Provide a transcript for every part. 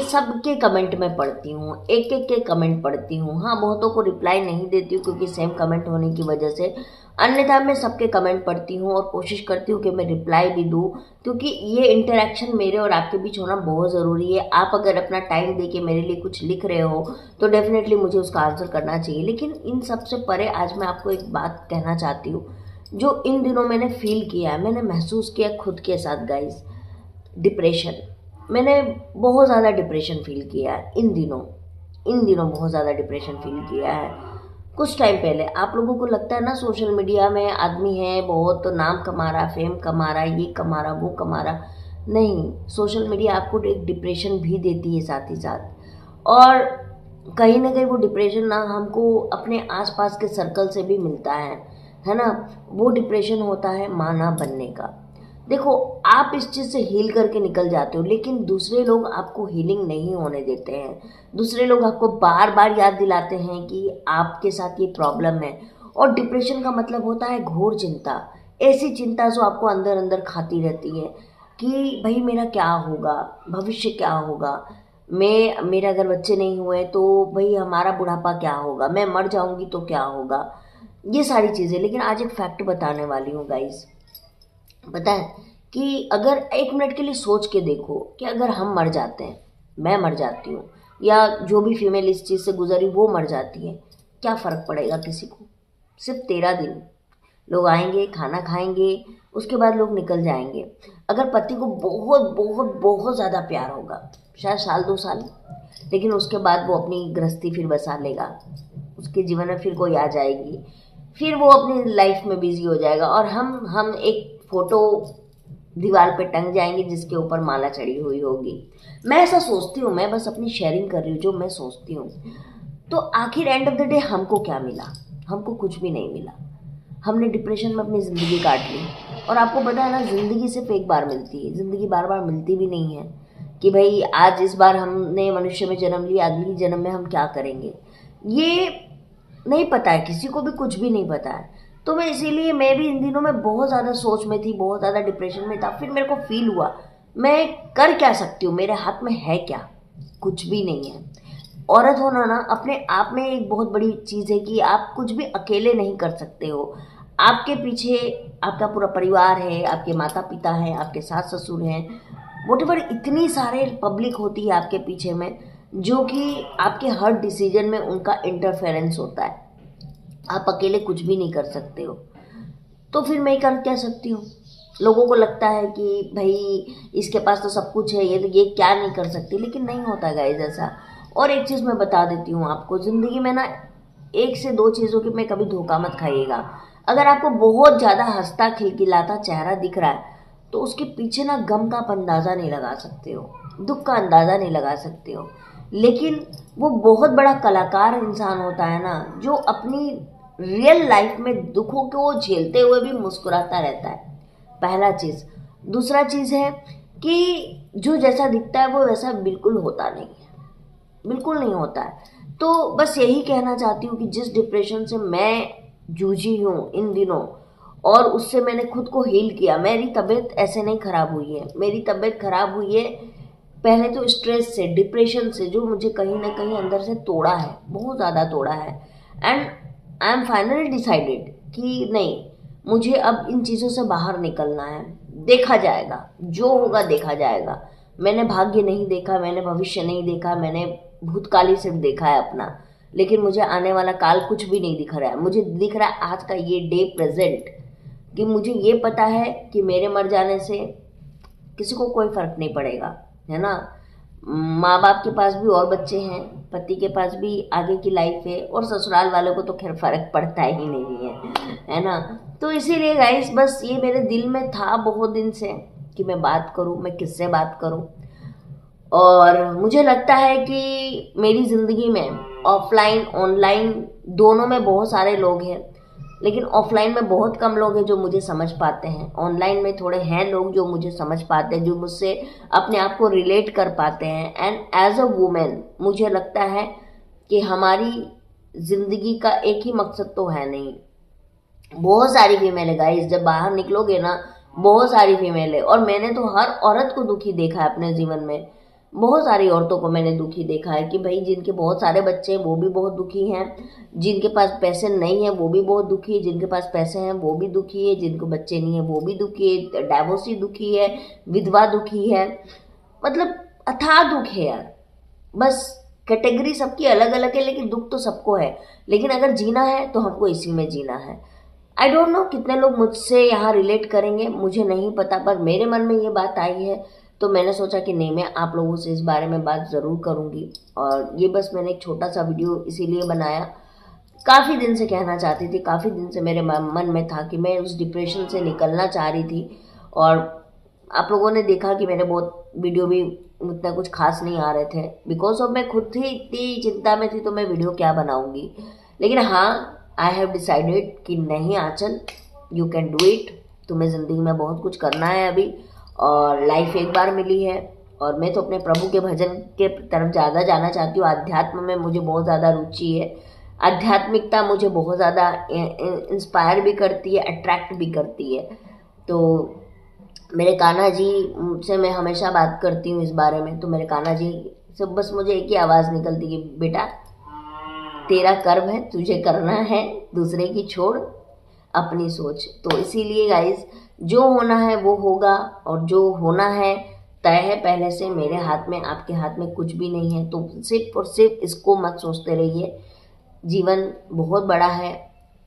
सबके कमेंट मैं पढ़ती हूँ, एक एक के कमेंट पढ़ती हूँ। हाँ, बहुतों को रिप्लाई नहीं देती हूँ क्योंकि सेम कमेंट होने की वजह से, अन्यथा मैं सबके कमेंट पढ़ती हूँ और कोशिश करती हूँ कि मैं रिप्लाई भी दूँ, क्योंकि ये इंटरेक्शन मेरे और आपके बीच होना बहुत ज़रूरी है। आप अगर अपना टाइम दे के मेरे लिए कुछ लिख रहे हो तो डेफिनेटली मुझे उसका आंसर करना चाहिए। लेकिन इन सबसे परे आज मैं आपको एक बात कहना चाहती हूँ जो इन दिनों मैंने फील किया है, मैंने महसूस किया खुद के साथ गाइज। डिप्रेशन, मैंने बहुत ज़्यादा डिप्रेशन फील किया है इन दिनों बहुत ज़्यादा डिप्रेशन फील किया है। कुछ टाइम पहले आप लोगों को लगता है ना सोशल मीडिया में आदमी है बहुत, तो नाम कमा रहा, फेम कमा रहा, ये कमा रहा, वो कमा रहा। नहीं, सोशल मीडिया आपको एक डिप्रेशन भी देती है साथ ही साथ। और कहीं ना कहीं वो डिप्रेशन ना हमको अपने आसपास के सर्कल से भी मिलता है ना। वो डिप्रेशन होता है माँ ना बनने का। देखो, आप इस चीज़ से हील करके निकल जाते हो, लेकिन दूसरे लोग आपको हीलिंग नहीं होने देते हैं। दूसरे लोग आपको बार बार याद दिलाते हैं कि आपके साथ ये प्रॉब्लम है। और डिप्रेशन का मतलब होता है घोर चिंता, ऐसी चिंता जो आपको अंदर अंदर खाती रहती है कि भाई मेरा क्या होगा, भविष्य क्या होगा, मेरे अगर बच्चे नहीं हुए तो भाई हमारा बुढ़ापा क्या होगा, मैं मर जाऊंगी तो क्या होगा, ये सारी चीज़ें। लेकिन आज एक फैक्ट बताने वाली हूँ गाइस। पता है कि अगर एक मिनट के लिए सोच के देखो कि अगर हम मर जाते हैं, मैं मर जाती हूँ या जो भी फीमेल इस चीज़ से गुजरी वो मर जाती है, क्या फ़र्क पड़ेगा किसी को? सिर्फ 13 दिन लोग आएंगे, खाना खाएंगे, उसके बाद लोग निकल जाएंगे। अगर पति को बहुत बहुत बहुत ज़्यादा प्यार होगा, शायद साल 2 साल, लेकिन उसके बाद वो अपनी गृहस्थी फिर बसा लेगा, उसके जीवन में फिर कोई आ जाएगी, फिर वो अपनी लाइफ में बिजी हो जाएगा और हम एक फोटो दीवार पे टंग जाएंगे जिसके ऊपर माला चढ़ी हुई होगी। मैं ऐसा सोचती हूँ, मैं बस अपनी शेयरिंग कर रही हूँ जो मैं सोचती हूँ। तो आखिर एंड ऑफ द डे हमको क्या मिला? हमको कुछ भी नहीं मिला। हमने डिप्रेशन में अपनी ज़िंदगी काट ली। और आपको पता है ना, ज़िंदगी सिर्फ एक बार मिलती है, ज़िंदगी बार बार मिलती भी नहीं है कि भाई आज इस बार हमने मनुष्य में जन्म लिया, अगली जन्म में हम क्या करेंगे, ये नहीं पता है, किसी को भी कुछ भी नहीं पता है। तो इसीलिए मैं भी इन दिनों में बहुत ज़्यादा सोच में थी, बहुत ज़्यादा डिप्रेशन में था। फिर मेरे को फील हुआ मैं कर क्या सकती हूँ, मेरे हाथ में है क्या? कुछ भी नहीं है। औरत होना ना अपने आप में एक बहुत बड़ी चीज़ है कि आप कुछ भी अकेले नहीं कर सकते हो। आपके पीछे आपका पूरा परिवार है, आपके माता पिता हैं, आपके सास ससुर हैं, वॉटेवर, इतनी सारे पब्लिक होती है आपके पीछे में जो कि आपके हर डिसीजन में उनका इंटरफेरेंस होता है। आप अकेले कुछ भी नहीं कर सकते हो। तो फिर मैं कर क्या सकती हूँ? लोगों को लगता है कि भाई इसके पास तो सब कुछ है, ये क्या नहीं कर सकती, लेकिन नहीं होता गाइस ऐसा। और एक चीज़ मैं बता देती हूँ आपको, ज़िंदगी में ना 1 से 2 चीज़ों की में कभी धोखा मत खाइएगा। अगर आपको बहुत ज़्यादा हंसता खिलखिलाता चेहरा दिख रहा है तो उसके पीछे ना गम का आप अंदाज़ा नहीं लगा सकते हो, दुख का अंदाज़ा नहीं लगा सकते हो। लेकिन वो बहुत बड़ा कलाकार इंसान होता है ना जो अपनी रियल लाइफ में दुखों को झेलते हुए भी मुस्कुराता रहता है, पहला चीज़। दूसरा चीज़ है कि जो जैसा दिखता है वो वैसा बिल्कुल होता नहीं है, बिल्कुल नहीं होता है। तो बस यही कहना चाहती हूँ कि जिस डिप्रेशन से मैं जूझी हूँ इन दिनों और उससे मैंने खुद को हील किया, मेरी तबीयत ऐसे नहीं ख़राब हुई है। मेरी तबीयत ख़राब हुई है पहले तो स्ट्रेस से, डिप्रेशन से, जो मुझे कहीं ना कहीं अंदर से तोड़ा है, बहुत ज़्यादा तोड़ा है। And I am finally decided कि नहीं, मुझे अब इन चीज़ों से बाहर निकलना है। देखा जाएगा, जो होगा देखा जाएगा। मैंने भाग्य नहीं देखा, मैंने भविष्य नहीं देखा, मैंने भूतकाल ही सिर्फ देखा है अपना, लेकिन मुझे आने वाला काल कुछ भी नहीं दिख रहा है। मुझे दिख रहा है आज का ये डे प्रेजेंट, कि मुझे ये पता है कि मेरे मर जाने से किसी को कोई फ़र्क नहीं पड़ेगा, है ना। माँ बाप के पास भी और बच्चे हैं, पति के पास भी आगे की लाइफ है, और ससुराल वालों को तो खैर फ़र्क पड़ता ही नहीं है ना। तो इसीलिए गाइस बस ये मेरे दिल में था बहुत दिन से कि मैं बात करूँ, मैं किससे बात करूँ। और मुझे लगता है कि मेरी ज़िंदगी में ऑफलाइन ऑनलाइन दोनों में बहुत सारे लोग हैं, लेकिन ऑफलाइन में बहुत कम लोग हैं जो मुझे समझ पाते हैं। ऑनलाइन में थोड़े हैं लोग जो मुझे समझ पाते हैं, जो मुझसे अपने आप को रिलेट कर पाते हैं। एंड एज अ वुमेन मुझे लगता है कि हमारी ज़िंदगी का एक ही मकसद तो है नहीं, बहुत सारी फीमेल है गाइस। जब बाहर निकलोगे ना बहुत सारी फीमेल है, और मैंने तो हर औरत को दुखी देखा है अपने जीवन में। बहुत सारी औरतों को मैंने दुखी देखा है कि भाई जिनके बहुत सारे बच्चे हैं वो भी बहुत दुखी हैं, जिनके पास पैसे नहीं है वो भी बहुत दुखी है, जिनके पास पैसे हैं वो भी दुखी है, जिनको बच्चे नहीं है वो भी दुखी है, डाइवोर्सी दुखी है, विधवा दुखी है। मतलब अथाह दुख है यार। बस कैटेगरी सबकी अलग अलग है, लेकिन दुख तो सबको है। लेकिन अगर जीना है तो हमको इसी में जीना है। आई डोंट नो कितने लोग मुझसे यहाँ रिलेट करेंगे, मुझे नहीं पता, पर मेरे मन में ये बात आई है तो मैंने सोचा कि नहीं, मैं आप लोगों से इस बारे में बात ज़रूर करूँगी। और ये बस मैंने एक छोटा सा वीडियो इसीलिए बनाया, काफ़ी दिन से कहना चाहती थी, काफ़ी दिन से मेरे मन में था कि मैं उस डिप्रेशन से निकलना चाह रही थी। और आप लोगों ने देखा कि मेरे बहुत वीडियो भी उतना कुछ खास नहीं आ रहे थे, बिकॉज ऑफ मैं खुद ही इतनी चिंता में थी, तो मैं वीडियो क्या बनाऊंगी। लेकिन हाँ, आई हैव डिसाइडेड कि नहीं आंचल, यू कैन डू इट। तुम्हें ज़िंदगी में बहुत कुछ करना है अभी, और लाइफ एक बार मिली है। और मैं तो अपने प्रभु के भजन के तरफ ज़्यादा जाना चाहती हूँ। अध्यात्म में मुझे बहुत ज़्यादा रुचि है। आध्यात्मिकता मुझे बहुत ज़्यादा इंस्पायर भी करती है, अट्रैक्ट भी करती है। तो मेरे कान्हा जी से मैं हमेशा बात करती हूँ इस बारे में, तो मेरे कान्हा जी से बस मुझे एक ही आवाज़ निकलती है, बेटा तेरा कर्म है, तुझे करना है, दूसरे की छोड़ अपनी सोच। तो इसीलिए गाइज, जो होना है वो होगा, और जो होना है तय है पहले से। मेरे हाथ में, आपके हाथ में कुछ भी नहीं है। तो सिर्फ और सिर्फ इसको मत सोचते रहिए। जीवन बहुत बड़ा है,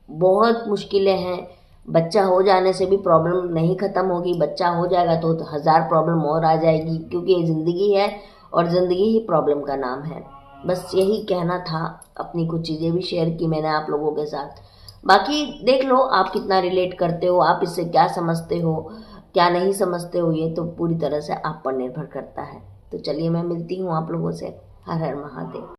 बहुत मुश्किलें हैं। बच्चा हो जाने से भी प्रॉब्लम नहीं ख़त्म होगी, बच्चा हो जाएगा तो 1000 प्रॉब्लम और आ जाएगी, क्योंकि ये ज़िंदगी है और ज़िंदगी ही प्रॉब्लम का नाम है। बस यही कहना था। अपनी कुछ चीज़ें भी शेयर की मैंने आप लोगों के साथ। बाकी देख लो आप कितना रिलेट करते हो, आप इससे क्या समझते हो, क्या नहीं समझते हो, ये तो पूरी तरह से आप पर निर्भर करता है। तो चलिए, मैं मिलती हूँ आप लोगों से। हर हर महादेव।